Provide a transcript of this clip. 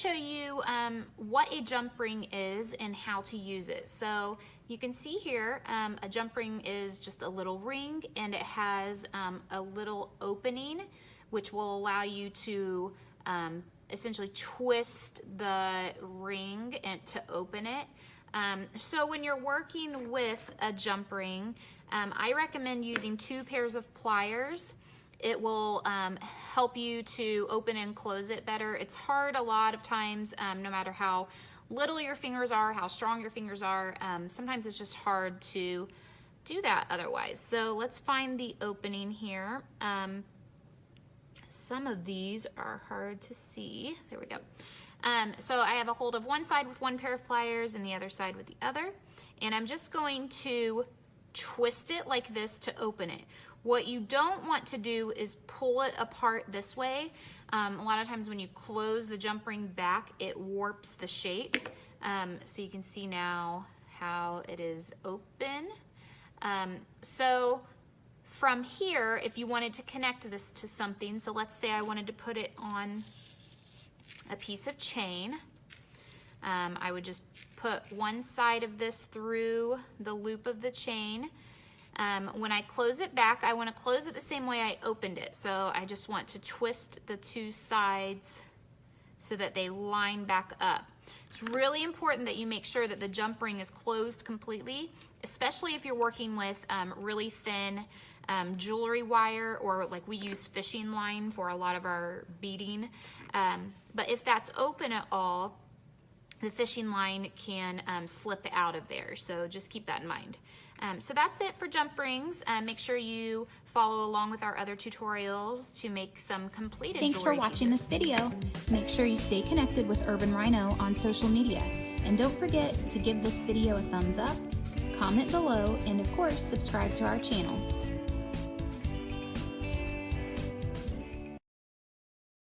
show you what a jump ring is and how to use it. So you can see here, a jump ring is just a little ring, and it has a little opening which will allow you to essentially twist the ring and to open it. So when you're working with a jump ring, I recommend using 2 pairs of pliers. It will help you to open and close it better. It's hard a lot of times, no matter how little your fingers are, how strong your fingers are. Sometimes it's just hard to do that otherwise. So let's find the opening here. Some of these are hard to see. There we go. So I have a hold of one side with 1 pair of pliers and the other side with the other. And I'm just going to twist it like this to open it. What you don't want to do is pull it apart this way. A lot of times when you close the jump ring back, it warps the shape. So you can see now how it is open. So from here, if you wanted to connect this to something, so let's say I wanted to put it on a piece of chain, I would just put one side of this through the loop of the chain. When I close it back, I want to close it the same way I opened it. So I just want to twist the 2 sides so that they line back up. It's really important that you make sure that the jump ring is closed completely, especially if you're working with really thin jewelry wire, or like we use fishing line for a lot of our beading. But if that's open at all, the fishing line can slip out of there. So just keep that in mind. So that's it for jump rings. Make sure you follow along with our other tutorials to make some completed Thanks for watching this video. Make sure you stay connected with Urban Rhino on social media. And don't forget to give this video a thumbs up, comment below, and of course, subscribe to our channel.